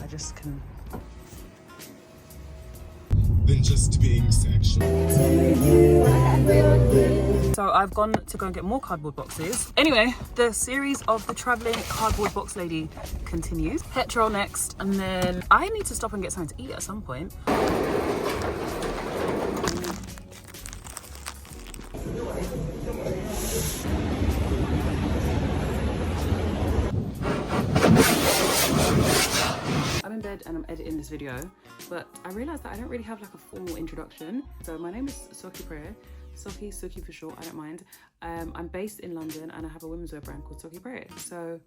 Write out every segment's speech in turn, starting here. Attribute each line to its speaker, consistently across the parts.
Speaker 1: I just can...
Speaker 2: Than just being sexual.
Speaker 1: So I've gone to go and get more cardboard boxes. Anyway, the series of the traveling cardboard box lady continues. Petrol next, and then I need to stop and get something to eat at some point. I'm in bed and I'm editing this video, but I realized that I don't really have like a formal introduction. So my name is Sokipreye. Soki for short, I don't mind. I'm based in London and I have a women's wear brand called Sokipreye. So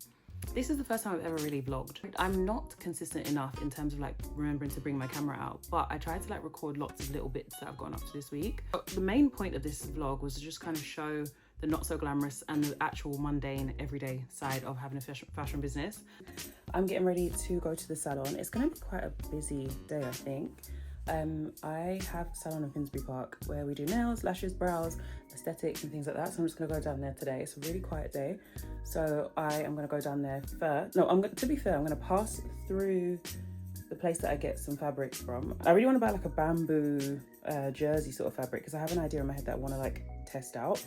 Speaker 1: this is the first time I've ever really vlogged. I'm not consistent enough in terms of like remembering to bring my camera out, but I tried to like record lots of little bits that I've gotten up to this week. But the main point of this vlog was to just kind of show the not so glamorous and the actual mundane everyday side of having a fashion business. I'm getting ready to go to the salon. It's going to be quite a busy day, I think. I have Salon in Finsbury Park where we do nails, lashes, brows, aesthetics and things like that. So I'm just going to go down there today. It's a really quiet day. So I am going to go down there first. No, to be fair, I'm going to pass through the place that I get some fabrics from. I really want to buy like a bamboo jersey sort of fabric because I have an idea in my head that I want to like test out.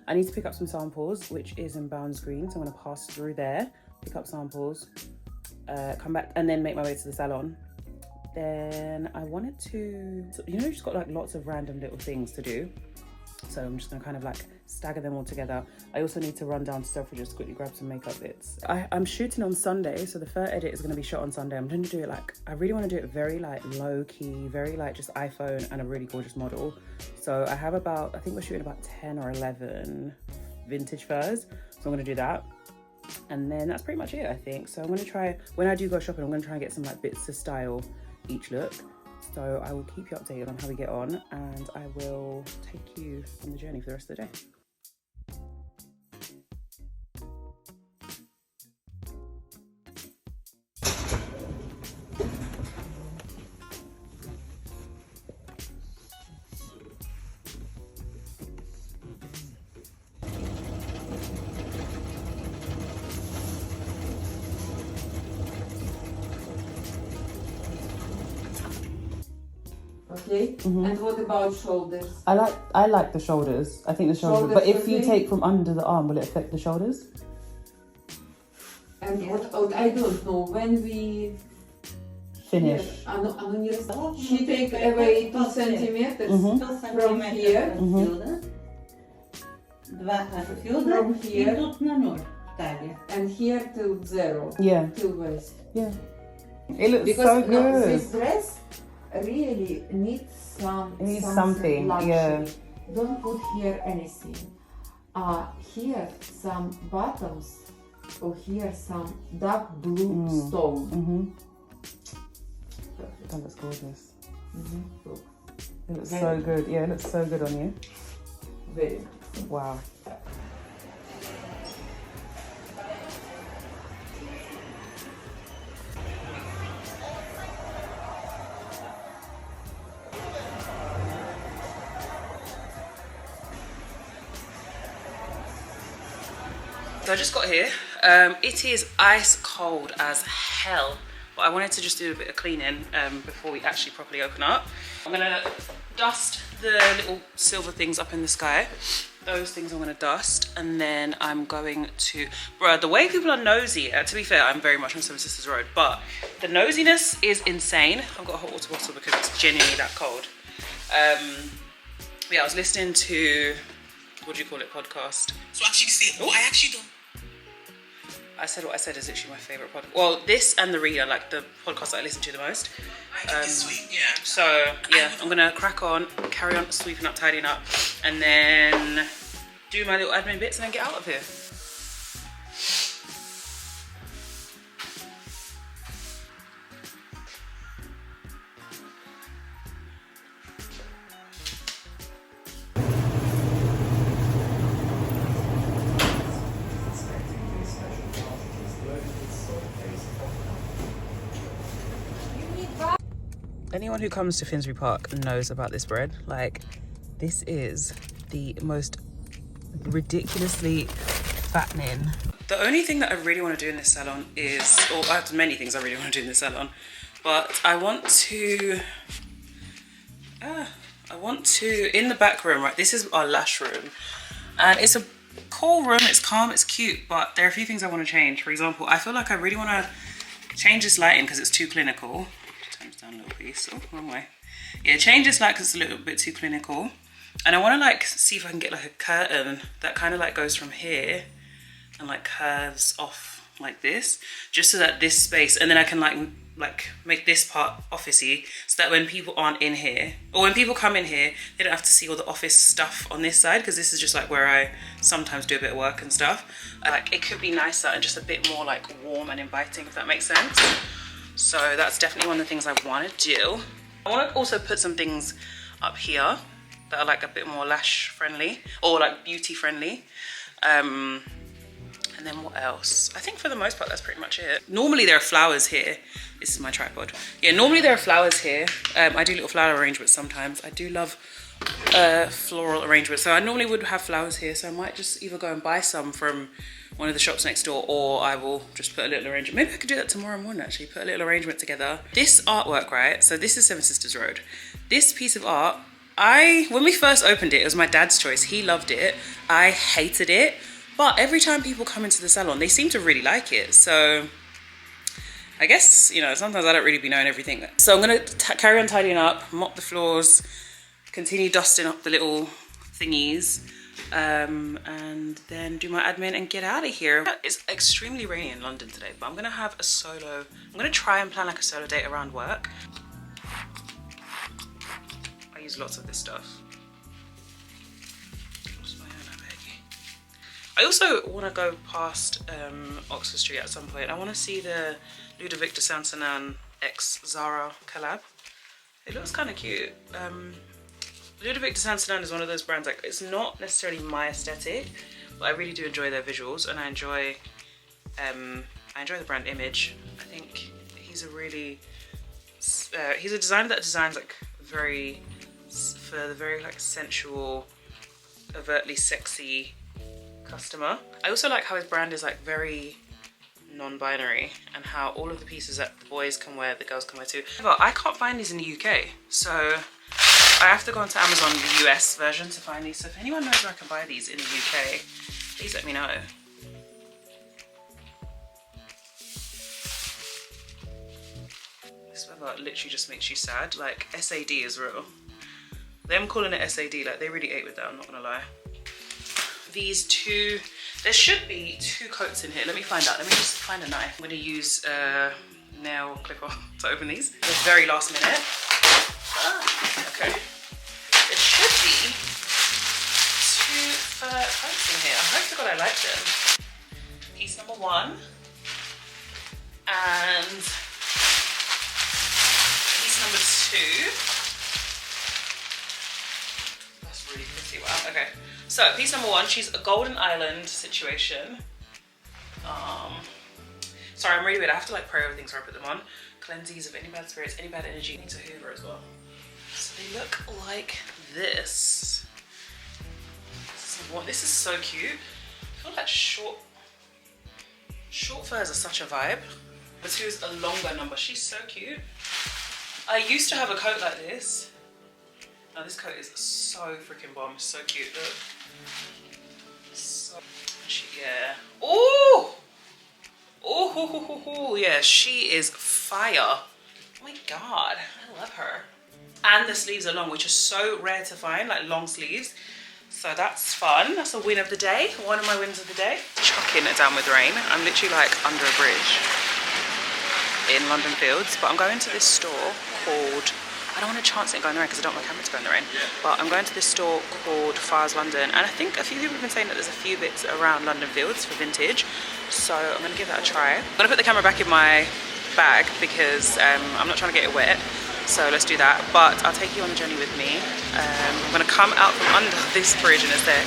Speaker 1: I need to pick up some samples, which is in Bounds Green. So I'm going to pass through there, pick up samples, come back and then make my way to the salon. Then I wanted to, you know, just got like lots of random little things to do. So I'm just gonna kind of like stagger them all together. I also need to run down to Selfridges, just quickly grab some makeup bits. I'm shooting on Sunday, so the third edit is gonna be shot on Sunday. I'm gonna do it like, I really wanna do it very like low key, very like just iPhone and a really gorgeous model. So I have about, I think we're shooting about 10 or 11 vintage furs. So I'm gonna do that. And then that's pretty much it, I think. So I'm gonna try, when I do go shopping, I'm gonna try and get some like bits to style each look. So I will keep you updated on how we get on and I will take you on the journey for the rest of the day.
Speaker 3: Okay, and what about shoulders?
Speaker 1: I like the shoulders. I think the shoulders, but if you take from under the arm, will it affect the shoulders?
Speaker 3: And what I don't know, when we
Speaker 1: Finish.
Speaker 3: She take away 2 centimeters from here. From here. And here till 0.
Speaker 1: Yeah.
Speaker 3: Till waist.
Speaker 1: Yeah. It looks
Speaker 3: because
Speaker 1: so good.
Speaker 3: This dress really needs something luxury.
Speaker 1: Yeah.
Speaker 3: Don't put here anything. Here some buttons, or here some dark blue stone.
Speaker 1: That looks gorgeous.
Speaker 3: Look.
Speaker 1: It looks so good. Yeah, it looks so good on you.
Speaker 3: Very.
Speaker 1: Wow. So I just got here. It is ice cold as hell, but I wanted to just do a bit of cleaning before we actually properly open up. I'm gonna dust the little silver things up in the sky. Those things I'm gonna dust, and then I'm going to, bruh, the way people are nosy, to be fair, I'm very much on Seven Sisters Road, but the nosiness is insane. I've got a hot water bottle because it's genuinely that cold. Yeah, I was listening to, what do you call it, podcast.
Speaker 2: So actually say, I actually don't.
Speaker 1: I said what I said is actually my favourite podcast. Well, this and The Reader, like the podcast that I listen to the most.
Speaker 2: I think it's sweet, yeah.
Speaker 1: So, yeah, I'm going to crack on, carry on sweeping up, tidying up, and then do my little admin bits and then get out of here. Anyone who comes to Finsbury Park knows about this bread. Like, this is the most ridiculously fattening The only thing that I really want to do in this salon is, or I have many things I really want to do in this salon, but I want to, in the back room, right, this is our lash room, and it's a cool room, it's calm, it's cute, but there are a few things I want to change. For example, I feel like I really want to change this lighting because it's too clinical. Turn this down a little piece, oh, wrong way. Yeah, change this light because it's a little bit too clinical. And I want to like see if I can get like a curtain that kind of like goes from here and like curves off like this, just so that this space, and then I can like make this part officey, so that when people aren't in here, or when people come in here, they don't have to see all the office stuff on this side, because this is just like where I sometimes do a bit of work and stuff. Like it could be nicer and just a bit more like warm and inviting, if that makes sense. So that's definitely one of the things I want to do. I want to also put some things up here that are like a bit more lash friendly, or like beauty friendly. And then what else? I think for the most part, that's pretty much it. Normally there are flowers here. This is my tripod. Yeah, normally there are flowers here. I do little flower arrangements sometimes. I do love floral arrangements. So I normally would have flowers here. So I might just either go and buy some from one of the shops next door, or I will just put a little arrangement. Maybe I could do that tomorrow morning actually, put a little arrangement together. This artwork, right? So this is Seven Sisters Road. This piece of art, when we first opened it, it was my dad's choice. He loved it. I hated it. But every time people come into the salon, they seem to really like it. So I guess, you know, sometimes I don't really be knowing everything. So I'm gonna carry on tidying up, mop the floors, continue dusting up the little thingies, and then do my admin and get out of here. It's extremely rainy in London today, but I'm gonna try and plan like a solo date around work. I use lots of this stuff. I also want to go past Oxford Street at some point. I want to see the Ludovic de Saint-Saëns x Zara collab. It looks kind of cute. Ludovic de Saint-Saëns is one of those brands, like, it's not necessarily my aesthetic, but I really do enjoy their visuals, and I enjoy the brand image. I think he's a really he's a designer that designs like for the very like sensual, overtly sexy customer. I also like how his brand is like very non-binary, and how all of the pieces that the boys can wear, the girls can wear too. But I can't find these in the UK, so I have to go onto Amazon, the US version, to find these. So if anyone knows where I can buy these in the UK, please let me know. This weather literally just makes you sad. Like, SAD is real. Them calling it SAD, like, they really ate with that, I'm not gonna lie. These two, there should be 2 coats in here. Let me find out. Let me just find a knife. I'm going to use a nail clipper to open these. It's very last minute. Okay. There should be 2 coats in here. I hope to God I like them. Piece number 1 and piece number 2. That's really pretty. Wow. Okay. So piece number 1, she's a Golden Island situation. Sorry, I'm really weird. I have to like pray over things before I put them on. Cleanses of any bad spirits, any bad energy. Needs a hoover as well. So they look like this. This is so cute. I feel like short furs are such a vibe. But 2 is a longer number. She's so cute. I used to have a coat like this. Now this coat is so freaking bomb. It's so cute. Look. So, yeah. Oh! Oh, yeah, she is fire. Oh my God, I love her. And the sleeves are long, which is so rare to find, like long sleeves. So that's fun. That's a win of the day. One of my wins of the day. Chucking it down with rain. I'm literally like under a bridge in London Fields, but I'm going to this store called, I don't want to chance it and go in the rain because I don't want my camera to go in the rain, but I'm going to this store called Fasol London, and I think a few people have been saying that there's a few bits around London Fields for vintage, so I'm going to give that a try. I'm going to put the camera back in my bag because I'm not trying to get it wet, so let's do that, but I'll take you on a journey with me. I'm going to come out from under this bridge in a sec.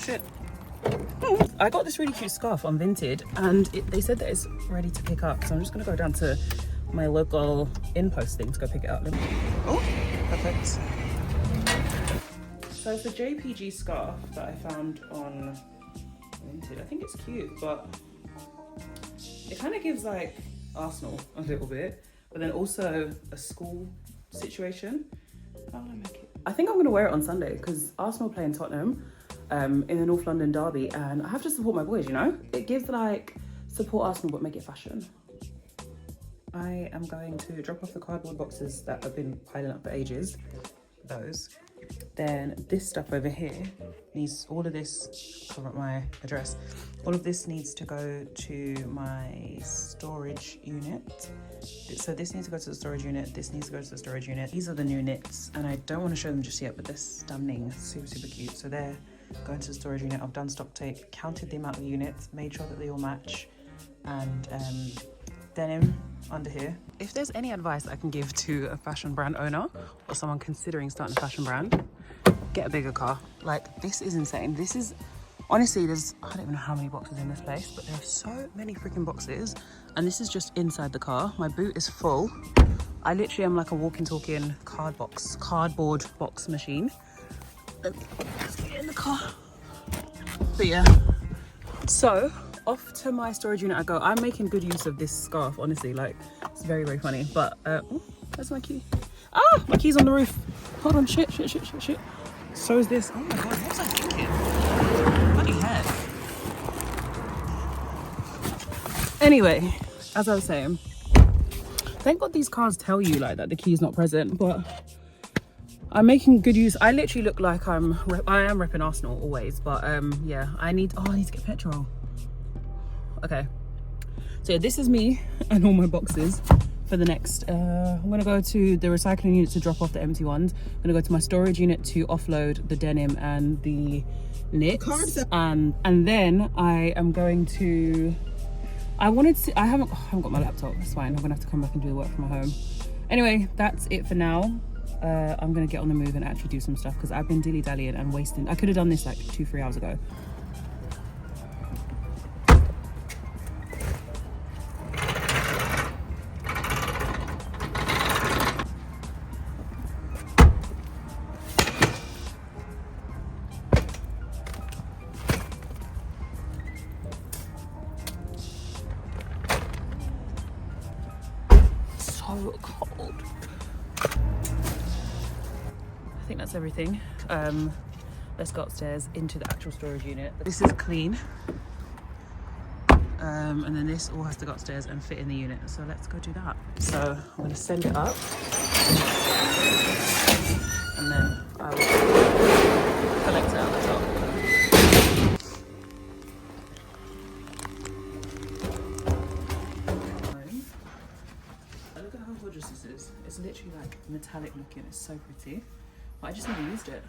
Speaker 1: shit. I got this really cute scarf on Vinted and they said that it's ready to pick up. So I'm just gonna go down to my local in-post thing to go pick it up. Oh, perfect. So it's a JPG scarf that I found on Vinted. I think it's cute, but it kind of gives like Arsenal a little bit, but then also a school situation. How will I make it? I think I'm gonna wear it on Sunday because Arsenal play in Tottenham in the North London derby, and I have to support my boys, you know? It gives like support Arsenal but make it fashion. I am going to drop off the cardboard boxes that have been piling up for ages. Those. Then this stuff over here needs, all of this, cover up my address, all of this needs to go to my storage unit. So this needs to go to the storage unit, this needs to go to the storage unit. These are the new knits and I don't want to show them just yet, but they're stunning, super, super cute. So they're going to the storage unit. I've done stock take, counted the amount of units, made sure that they all match, and denim under here. If there's any advice I can give to a fashion brand owner or someone considering starting a fashion brand, get a bigger car. Like, this is insane. This is, honestly, there's, I don't even know how many boxes in this place, but there are so many freaking boxes. And this is just inside the car. My boot is full. I literally am like a walking, talking cardboard box machine. Let's get in the car. But yeah, so off to my storage unit I go. I'm making good use of this scarf, honestly, like it's very, very funny. But oh, that's my key. Ah, my key's on the roof. Hold on, shit. So is this. Oh my god, what was I thinking? Bloody heck. Anyway, as I was saying, thank god these cars tell you like that the key is not present, but I'm making good use. I literally look like I am repping Arsenal always, but yeah, I need to get petrol. Okay, so yeah, this is me and all my boxes for the next I'm gonna go to the recycling unit to drop off the empty ones. I'm gonna go to my storage unit to offload the denim and the knits, and then I am going to, I haven't got my laptop. That's fine, I'm gonna have to come back and do the work from home. Anyway, that's it for now. I'm gonna get on the move and actually do some stuff because I've been dilly-dallying and wasting. I could have done this like 2-3 hours ago. So cold. I think that's everything. Let's go upstairs into the actual storage unit. This is clean. And then this all has to go upstairs and fit in the unit. So let's go do that. So I'm gonna send it up. And then I will collect it out the top. Look at how gorgeous this is. It's literally like metallic looking. It's so pretty. But I just never used it.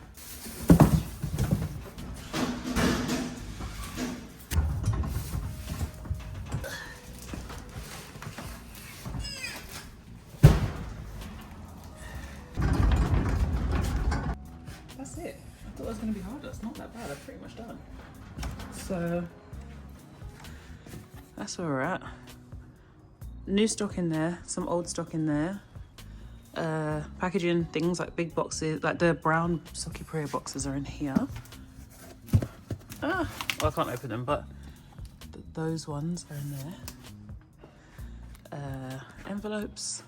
Speaker 1: That's it. I thought it was going to be harder. It's not that bad. I'm pretty much done. So that's where we're at. New stock in there, some old stock in there. Packaging things like big boxes, like the brown Sokipreye boxes are in here. Well, I can't open them, but those ones are in there. Envelopes.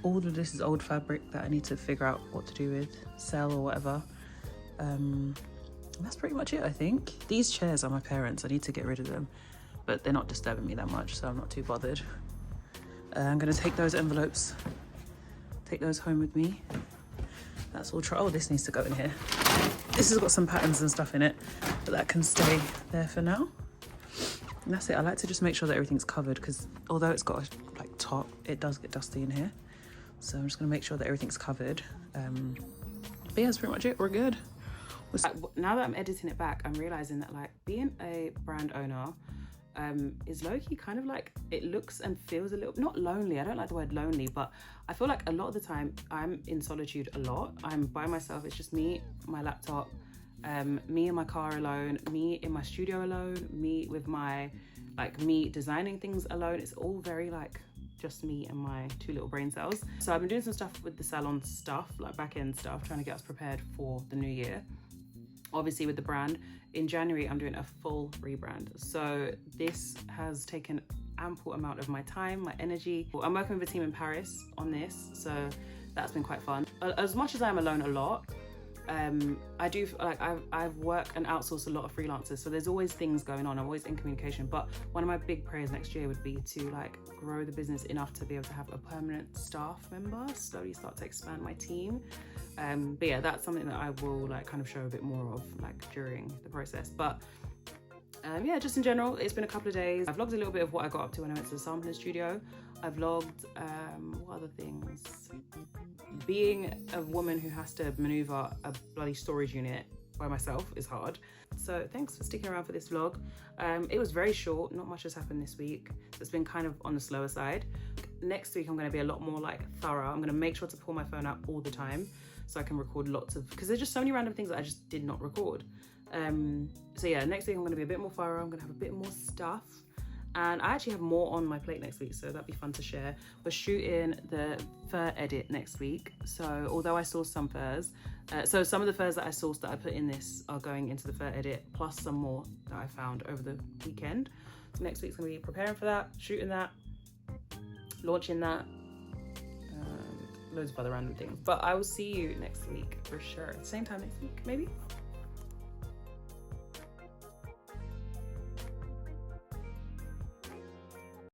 Speaker 1: All of this is old fabric that I need to figure out what to do with, sell or whatever. That's pretty much it, I think. These chairs are my parents'. I need to get rid of them, but they're not disturbing me that much, so I'm not too bothered. I'm gonna take those envelopes, take those home with me. That's all. Oh, this needs to go in here. This has got some patterns and stuff in it, but that can stay there for now. And that's it. I like to just make sure that everything's covered because although it's got a like top, it does get dusty in here. So I'm just gonna make sure that everything's covered. But yeah, that's pretty much it. We're good. Now that I'm editing it back, I'm realizing that like being a brand owner is low-key kind of like, it looks and feels a little, not lonely, I don't like the word lonely, but I feel like a lot of the time I'm in solitude a lot. I'm by myself, it's just me, my laptop, Me in my car alone, me in my studio alone, me with my, like me designing things alone. It's all very like just me and my two little brain cells. So I've been doing some stuff with the salon stuff, like back end stuff, trying to get us prepared for the new year. Obviously with the brand, in January, I'm doing a full rebrand. So this has taken ample amount of my time, my energy. I'm working with a team in Paris on this, so that's been quite fun. As much as I'm alone a lot, I do like I've worked and outsourced a lot of freelancers, so there's always things going on. I'm always in communication, but one of my big prayers next year would be to like grow the business enough to be able to have a permanent staff member, slowly start to expand my team. But yeah, that's something that I will like kind of show a bit more of like during the process. But yeah, just in general, it's been a couple of days. I've vlogged a little bit of what I got up to when I went to the sampling studio. I've vlogged what other things? Being a woman who has to maneuver a bloody storage unit by myself is hard. So thanks for sticking around for this vlog. It was very short, not much has happened this week. So it's been kind of on the slower side. Next week, I'm gonna be a lot more like thorough. I'm gonna make sure to pull my phone out all the time so I can record lots of, because there's just so many random things that I just did not record. So yeah, next week I'm gonna be a bit more thorough. I'm gonna have a bit more stuff. And I actually have more on my plate next week, so that'd be fun to share. We're shooting the fur edit next week. So although I sourced some furs, so some of the furs that I sourced that I put in this are going into the fur edit, plus some more that I found over the weekend. So next week's gonna be preparing for that, shooting that, launching that, loads of other random things. But I will see you next week for sure. Same time next week, maybe?